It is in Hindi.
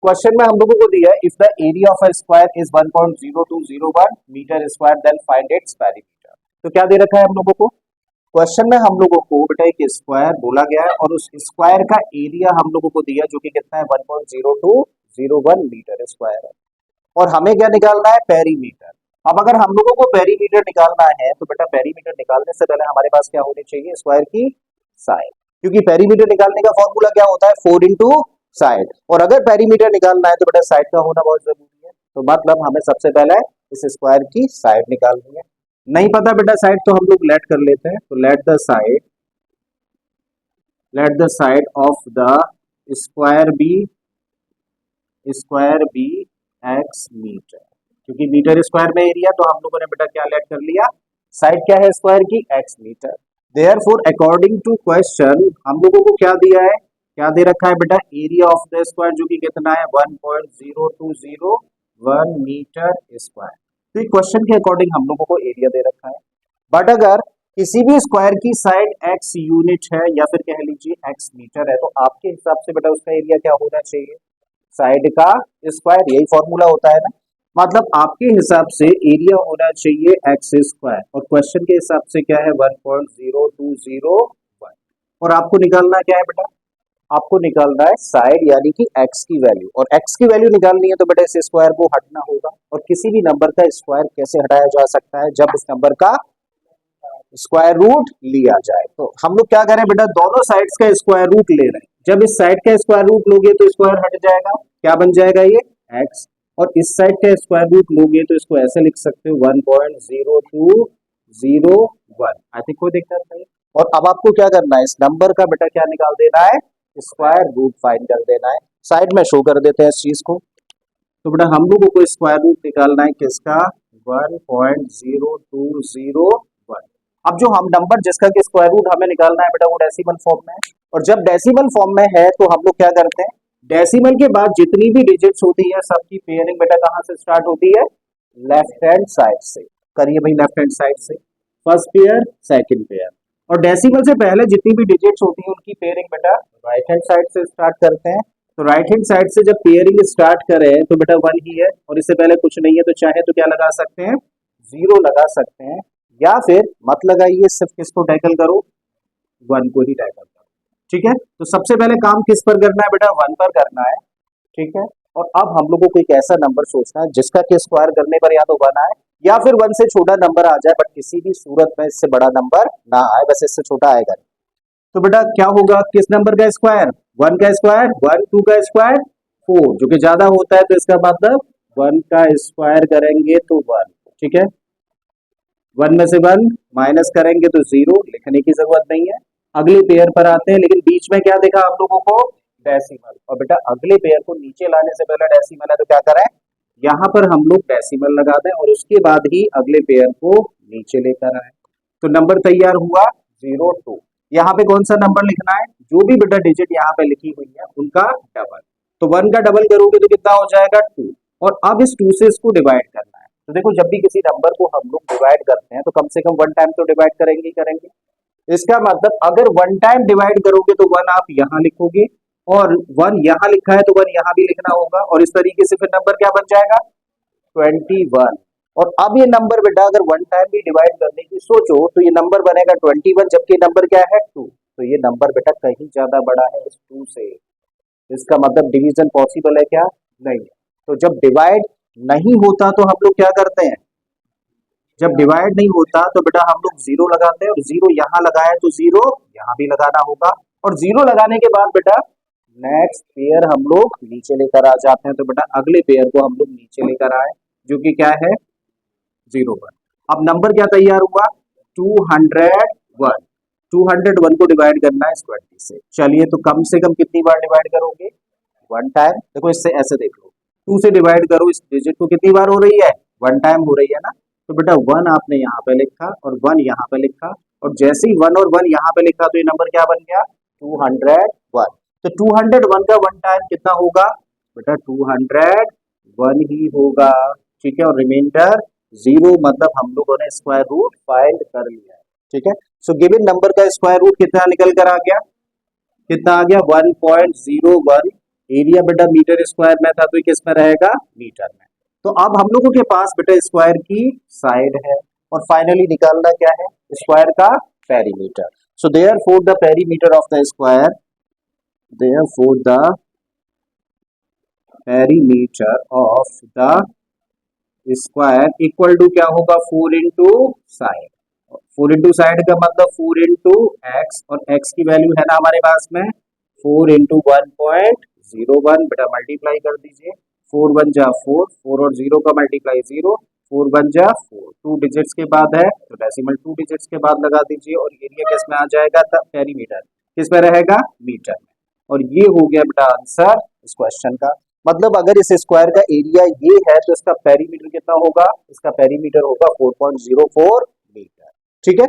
क्वेश्चन में हम लोगों को दिया है if the area of a square is 1.0201 metre square then find its perimeter. तो क्या दे रखा है हम लोगों को क्वेश्चन में, हम लोगों को बेटा एक स्क्वायर बोला गया है और उस स्क्वायर का एरिया हम लोगों को दिया जो कि कितना है 1.0201 मीटर स्क्वायर है और हमें क्या निकालना है पेरीमीटर। अब अगर हम लोगों को पेरीमीटर निकालना है तो बेटा पेरीमीटर निकालने से पहले हमारे पास क्या होनी चाहिए स्क्वायर की साइड, क्योंकि पेरीमीटर निकालने का फॉर्मूला क्या होता है 4 इंटू साइड, और अगर पेरीमीटर निकालना है तो बेटा साइड का होना बहुत जरूरी है। तो मतलब हमें सबसे पहले इस स्क्वायर की साइड निकालनी है। नहीं पता बेटा साइड तो हम लोग लेट कर लेते हैं, तो let the side of the square be X metre, क्योंकि मीटर स्क्वायर में एरिया तो हम लोगों ने बेटा क्या लेट कर लिया साइड क्या है स्क्वायर की X metre. Therefore according to question हम लोगों को क्या दिया है, क्या दे रखा है बेटा एरिया ऑफ द स्क्वायर जो कि कितना है 1.0201 मीटर स्क्वायर। तो क्वेश्चन के अकॉर्डिंग हम लोगों को एरिया दे रखा है, बट अगर किसी भी स्क्वायर की साइड x यूनिट है या फिर कह लीजिए x मीटर है तो आपके हिसाब से बेटा उसका एरिया क्या होना चाहिए साइड का स्क्वायर, यही फॉर्मूला होता है ना। मतलब आपके हिसाब से एरिया होना चाहिए एक्स स्क्वायर और क्वेश्चन के हिसाब से क्या है 1.0201 और आपको निकालना क्या है बेटा, आपको निकालना है साइड यानी कि x की वैल्यू, और x की वैल्यू निकालनी है तो बेटा इस स्क्वायर को हटना होगा। और किसी भी नंबर का स्क्वायर कैसे हटाया जा सकता है जब उस नंबर का स्क्वायर रूट लिया जाए। तो हम लोग क्या करें बेटा दोनों साइड्स का स्क्वायर रूट ले रहे हैं, जब इस साइड का स्क्वायर रूट लोगे तो स्क्वायर हट जाएगा, क्या बन जाएगा ये x, और इस साइड का स्क्वायर रूट लोगे तो इसको ऐसे लिख सकते हो 1.0201। आई थिंक कोई दिक्कत नहीं। और अब आपको क्या करना है इस नंबर का बेटा क्या निकाल देना है स्क्वायर रूट फाइंड कर देना है। साइड में शो कर देते हैं इस चीज को, तो बेटा हम लोगों को स्क्वायर रूट निकालना है किसका 1.0201। अब जो हम नंबर जिसका कि स्क्वायर रूट हमें निकालना है बेटा वो डेसिमल फॉर्म में है, और जब डेसिमल फॉर्म में है तो हम लोग क्या करते हैं डेसिमल के बाद जितनी भी डिजिट्स होती है सबकी पेयरिंग बेटा कहां से स्टार्ट होती है लेफ्ट हैंड साइड से। करिए भाई लेफ्ट हैंड साइड से फर्स्ट पेयर सेकंड पेयर, और डेसिमल से पहले जितनी भी डिजिट्स होती है उनकी पेयरिंग बेटा राइट हैंड साइड से स्टार्ट करते हैं। तो राइट हैंड साइड से जब पेयरिंग स्टार्ट करें तो बेटा 1 ही है और इससे पहले कुछ नहीं है, तो चाहे तो क्या लगा सकते हैं 0 लगा सकते हैं, या फिर मत लगाइए सिर्फ किसको टैकल करो 1 को ही टैकल करो। ठीक है, तो सबसे पहले काम किस पर करना है बेटा 1 पर करना है। ठीक है, और अब हम लोगों को एक ऐसा नंबर सोचना है जिसका कि स्क्वायर करने पर या तो 1 आए या फिर 1 से छोटा नंबर आ जाए, बट किसी भी सूरत में इससे बड़ा नंबर ना आए, बस इससे छोटा आएगा। तो बेटा क्या होगा किस नंबर का स्क्वायर 1 का स्क्वायर 1, 2 का स्क्वायर 4, जो कि ज्यादा होता है तो इसका मतलब 1 का स्क्वायर करेंगे तो 1। ठीक है, 1 में से 1 माइनस करेंगे तो 0, लिखने की जरूरत नहीं है। अगले पेयर पर आते हैं, लेकिन बीच में क्या देखा हम लोगों को डेसिमल, और बेटा अगले पेयर को नीचे लाने से पहले डेसिमल है तो क्या करें यहाँ पर हम लोग डेसिमल लगा दें और उसके बाद ही अगले पेयर को नीचे लेकर आए। तो नंबर तैयार हुआ 02। यहाँ पे कौन सा नंबर लिखना है जो भी बेटा डिजिट यहाँ पे लिखी हुई है उनका डबल, तो 1 का डबल करोगे तो कितना हो जाएगा 2, और अब इस 2 से इसको डिवाइड करना है। तो देखो जब भी किसी नंबर को हम लोग डिवाइड करते हैं तो कम से कम 1 टाइम तो डिवाइड करेंगे ही करेंगे। इसका मतलब अगर 1 टाइम डिवाइड करोगे तो 1 आप यहाँ लिखोगे और 1 यहाँ लिखा है तो 1 यहाँ भी लिखना होगा, और इस तरीके से फिर नंबर क्या बन जाएगा 21। और अब ये नंबर बेटा अगर 1 टाइम भी डिवाइड करने की सोचो तो ये नंबर बनेगा 21, जबकि नंबर क्या है 2, तो ये नंबर बेटा कहीं ज्यादा बड़ा है इस 2 से। इसका मतलब डिवीजन पॉसिबल है क्या नहीं है। तो जब डिवाइड नहीं होता तो हम लोग क्या करते हैं, जब डिवाइड नहीं होता तो बेटा हम लोग 0 लगाते हैं, और 0 यहाँ लगाए तो 0 यहाँ भी लगाना होगा, और 0 लगाने के बाद बेटा नेक्स्ट पेयर हम लोग नीचे लेकर आ जाते हैं। तो बेटा अगले पेयर को हम लोग नीचे लेकर आए जो कि क्या है 01। अब नंबर क्या तैयार हुआ 201। 201 को डिवाइड करना है 20 से। चलिए तो कम से कम कितनी बार डिवाइड करोगे 1 टाइम। देखो इससे ऐसे देख लो 2 से डिवाइड करो इस डिजिट को, कितनी बार हो रही है 1 टाइम हो रही है ना। तो बेटा 1 आपने यहाँ पे लिखा और 1 यहाँ पे लिखा, और जैसे ही 1 और 1 यहाँ पे लिखा तो ये नंबर क्या बन गया 201। तो 201 का 1 टाइम कितना होगा बेटा 201 ही होगा। ठीक है, और रिमाइंडर 0, मतलब हम लोगों ने स्क्वायर रूट फाइंड कर लिया है। ठीक है, सो गिवन नंबर का स्क्वायर रूट कितना निकल कर आ गया, कितना आ गया 1.01 एरिया बेटा मीटर स्क्वायर में था तो ये किस में रहेगा, मीटर में। तो अब हम लोगों के पास बेटा स्क्वायर की साइड है और फाइनली निकालना क्या है, स्क्वायर का perimeter. So therefore the perimeter of the square, therefore the perimeter of the square equal to क्या होगा, 4 इंटू साइड। 4 इंटू साइड का मतलब 4 इंटू एक्स, और एक्स की वैल्यू है ना हमारे पास में 4 इंटू 1.01, बेटा मल्टीप्लाई कर दीजिए। 4 1 जा 4, 4 और 0 का मल्टीप्लाई 0, 4 1 जा 4, 2 डिजिट्स के बाद है तो डेसिमल 2 डिजिट्स के बाद लगा दीजिए, और एरिया किस में आ जाएगा, तब पेरीमीटर किस में रहेगा, मीटर में। और ये हो गया बेटा आंसर इस क्वेश्चन का। मतलब अगर इस स्क्वायर का एरिया ये है तो इसका पेरीमीटर कितना होगा, इसका पेरीमीटर होगा 4.04 मीटर। ठीक है।